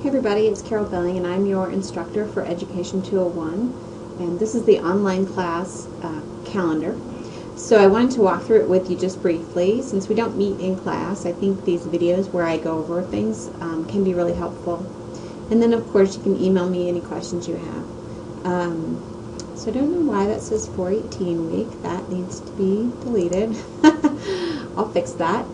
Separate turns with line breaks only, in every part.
Hey everybody, it's Carol Belling and I'm your instructor for Education 201, and this is the online class calendar. So I wanted to walk through it with you just briefly. Since we don't meet in class, I think these videos where I go over things can be really helpful. And then of course you can email me any questions you have. So I don't know why that says 418 week. That needs to be deleted. I'll fix that.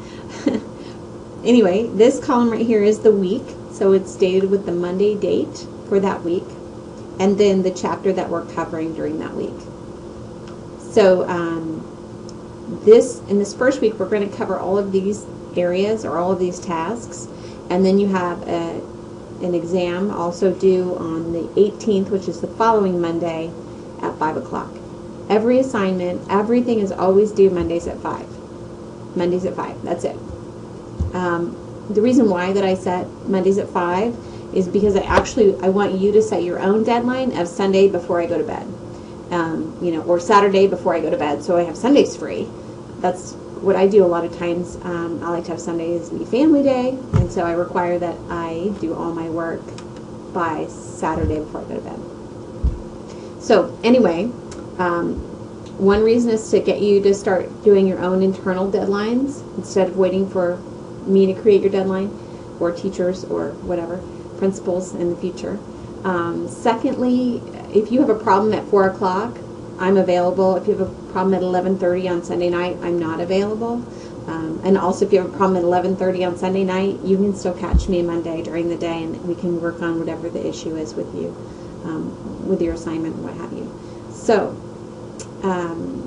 Anyway, this column right here is the week. So it's dated with the Monday date for that week, and then the chapter that we're covering during that week. So in this first week, we're going to cover all of these areas or all of these tasks, and then you have an exam also due on the 18th, which is the following Monday at 5 o'clock. Every assignment, everything is always due Mondays at 5. Mondays at 5, that's it. The reason why that I set Mondays at 5 is because I want you to set your own deadline of Sunday before I go to bed, or Saturday before I go to bed, so I have Sundays free. That's what I do a lot of times. I like to have Sundays be family day, and so I require that I do all my work by Saturday before I go to bed. So anyway, one reason is to get you to start doing your own internal deadlines instead of waiting for me to create your deadline, or teachers, or whatever, principals in the future. Secondly, if you have a problem at 4 o'clock, I'm available. If you have a problem at 11:30 on Sunday night, I'm not available. And also if you have a problem at 11:30 on Sunday night, you can still catch me Monday during the day, and we can work on whatever the issue is with you, with your assignment and what have you. So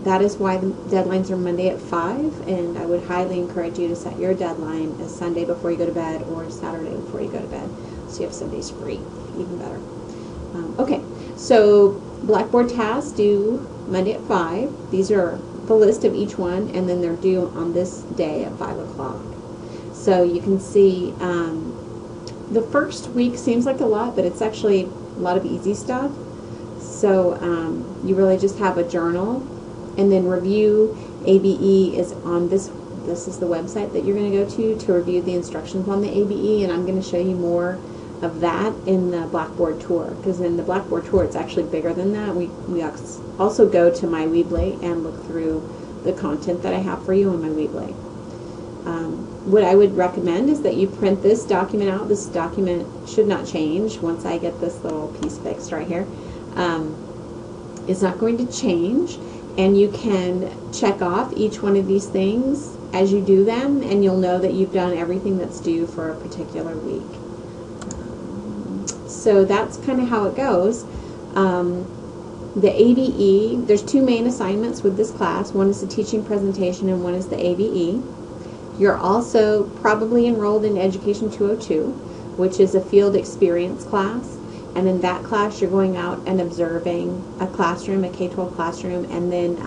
that is why the deadlines are Monday at 5, and I would highly encourage you to set your deadline as Sunday before you go to bed or Saturday before you go to bed, so you have Sundays free, even better. Okay, so Blackboard tasks due Monday at 5. These are the list of each one, and then they're due on this day at 5 o'clock. So you can see the first week seems like a lot, but it's actually a lot of easy stuff. So you really just have a journal, and then review ABE is on this is the website that you're going to go to review the instructions on the ABE, and I'm going to show you more of that in the Blackboard tour, because in the Blackboard tour it's actually bigger than that. We also go to my Weebly and look through the content that I have for you on my Weebly. What I would recommend is that you print this document out. This document should not change once I get this little piece fixed right here. It's not going to change, and you can check off each one of these things as you do them, and you'll know that you've done everything that's due for a particular week. So that's kind of how it goes. The ABE, there's two main assignments with this class. One is the teaching presentation and one is the ABE. You're also probably enrolled in Education 202, which is a field experience class. And in that class, you're going out and observing a classroom, a K-12 classroom, and then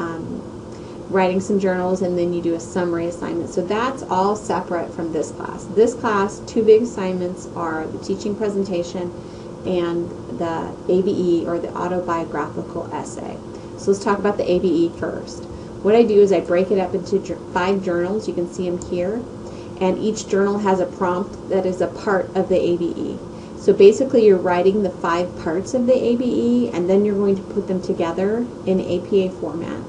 writing some journals, and then you do a summary assignment. So that's all separate from this class. This class, two big assignments are the teaching presentation and the ABE, or the autobiographical essay. So let's talk about the ABE first. What I do is I break it up into 5 journals. You can see them here. And each journal has a prompt that is a part of the ABE. So basically you're writing the 5 parts of the ABE, and then you're going to put them together in APA format.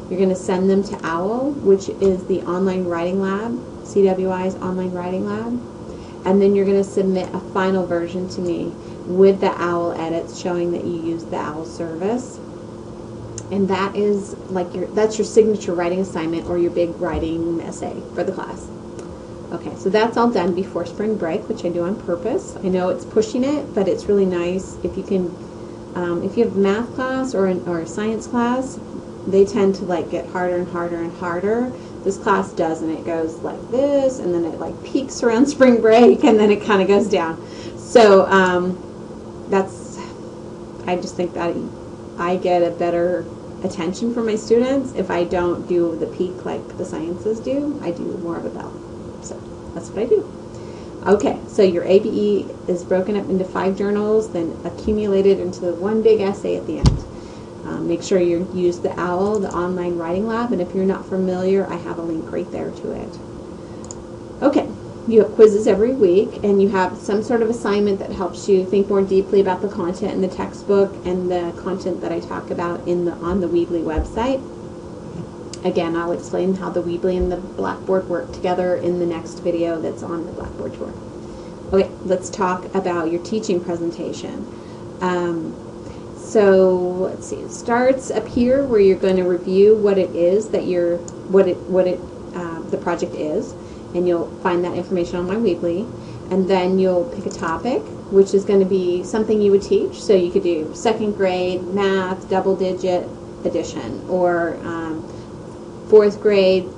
You're going to send them to OWL, which is the online writing lab, CWI's online writing lab, and then you're going to submit a final version to me with the OWL edits showing that you used the OWL service. And that is like that's your signature writing assignment, or your big writing essay for the class. Okay, so that's all done before spring break, which I do on purpose. I know it's pushing it, but it's really nice if you can, if you have math class or a science class, they tend to like get harder and harder and harder. This class doesn't. It goes like this, and then it like peaks around spring break, and then it kind of goes down. So I just think that I get a better attention from my students if I don't do the peak like the sciences do. I do more of a bell. So that's what I do. Okay, so your ABE is broken up into 5 journals, then accumulated into one big essay at the end. Make sure you use the OWL, the online writing lab, and if you're not familiar, I have a link right there to it. Okay, You have quizzes every week, and you have some sort of assignment that helps you think more deeply about the content in the textbook and the content that I talk about on the Weebly website. Again, I'll explain how the Weebly and the Blackboard work together in the next video that's on the Blackboard tour. Okay, let's talk about your teaching presentation. So let's see. It starts up here where you're going to review what it is that the project is, and you'll find that information on my Weebly. And then you'll pick a topic, which is going to be something you would teach. So you could do second grade math, double-digit addition, or fourth grade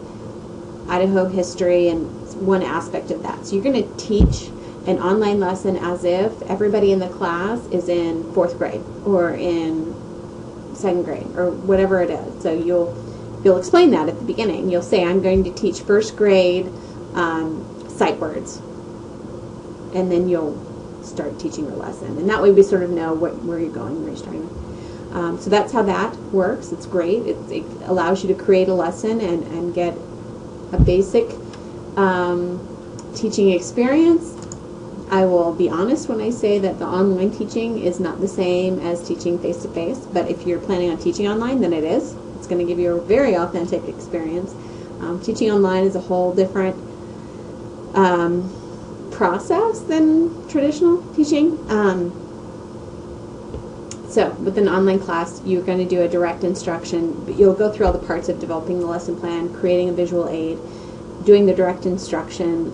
Idaho history, and one aspect of that. So you're going to teach an online lesson as if everybody in the class is in fourth grade or in second grade or whatever it is. So you'll explain that at the beginning. You'll say, I'm going to teach first grade sight words, and then you'll start teaching your lesson. And that way we sort of know where you're going, where you're starting. So that's how that works. It's great. It allows you to create a lesson and get a basic teaching experience. I will be honest when I say that the online teaching is not the same as teaching face-to-face, but if you're planning on teaching online, then it is. It's going to give you a very authentic experience. Teaching online is a whole different process than traditional teaching. So with an online class, you're going to do a direct instruction. You'll go through all the parts of developing the lesson plan, creating a visual aid, doing the direct instruction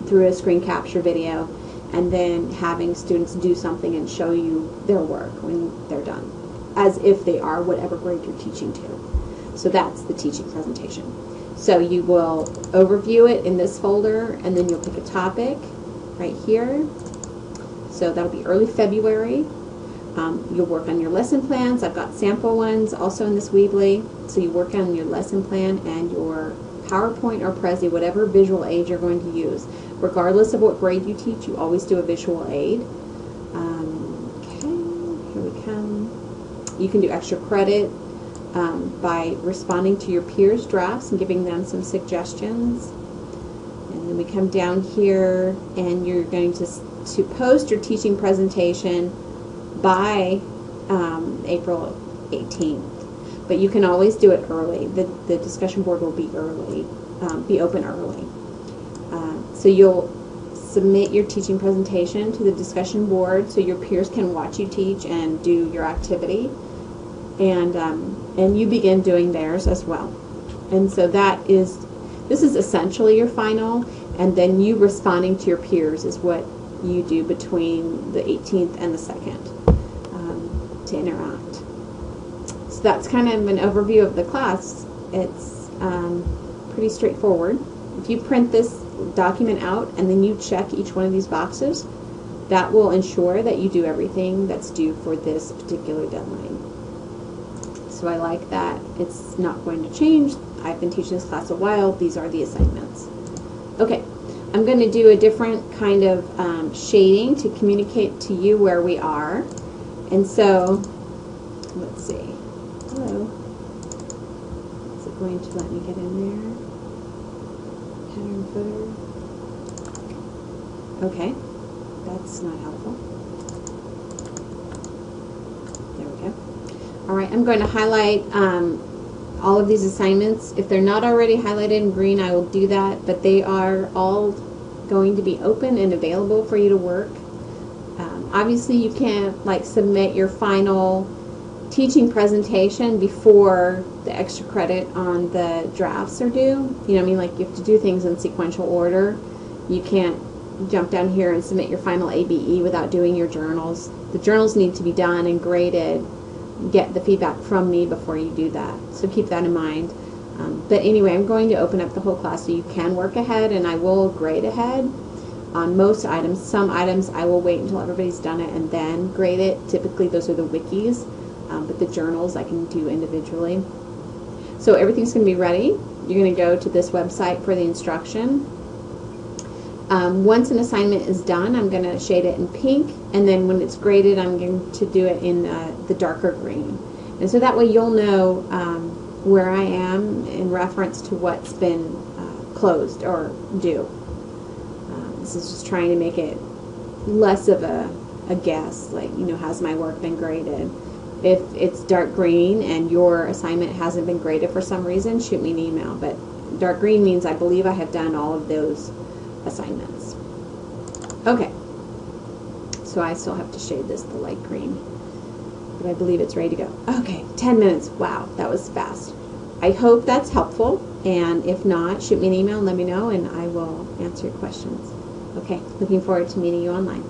through a screen capture video, and then having students do something and show you their work when they're done, as if they are whatever grade you're teaching to. So that's the teaching presentation. So you will overview it in this folder, and then you'll pick a topic right here. So that'll be early February. You'll work on your lesson plans. I've got sample ones also in this Weebly. So you work on your lesson plan and your PowerPoint or Prezi, whatever visual aid you're going to use. Regardless of what grade you teach, you always do a visual aid. Okay, here we come. You can do extra credit by responding to your peers' drafts and giving them some suggestions. And then we come down here, and you're going to post your teaching presentation by April 18th. But you can always do it early. The discussion board will be open early. So you'll submit your teaching presentation to the discussion board so your peers can watch you teach and do your activity. And you begin doing theirs as well. And so this is essentially your final, and then you responding to your peers is what you do between the 18th and the 2nd to interact. So that's kind of an overview of the class. It's pretty straightforward. If you print this document out and then you check each one of these boxes, that will ensure that you do everything that's due for this particular deadline. So I like that it's not going to change. I've been teaching this class a while. These are the assignments. Okay, I'm going to do a different kind of shading to communicate to you where we are. And so, let's see. Hello. Is it going to let me get in there? Header and footer. Okay, that's not helpful. There we go. All right, I'm going to highlight all of these assignments. If they're not already highlighted in green, I will do that, but they are all going to be open and available for you to work. Obviously, you can't submit your final teaching presentation before the extra credit on the drafts are due. You know what I mean? You have to do things in sequential order. You can't jump down here and submit your final ABE without doing your journals. The journals need to be done and graded. Get the feedback from me before you do that. So keep that in mind. But anyway, I'm going to open up the whole class so you can work ahead, and I will grade ahead on most items. Some items I will wait until everybody's done it and then grade it. Typically those are the wikis, but the journals I can do individually. So everything's going to be ready. You're going to go to this website for the instruction. Once an assignment is done, I'm going to shade it in pink, and then when it's graded, I'm going to do it in the darker green. And so that way you'll know where I am in reference to what's been closed or due. This is just trying to make it less of a guess, like, has my work been graded? If it's dark green and your assignment hasn't been graded for some reason, shoot me an email. But dark green means I believe I have done all of those assignments. Okay, so I still have to shade this the light green, but I believe it's ready to go. Okay, 10 minutes. Wow, that was fast. I hope that's helpful, and if not, shoot me an email and let me know, and I will answer your questions. Okay, looking forward to meeting you online.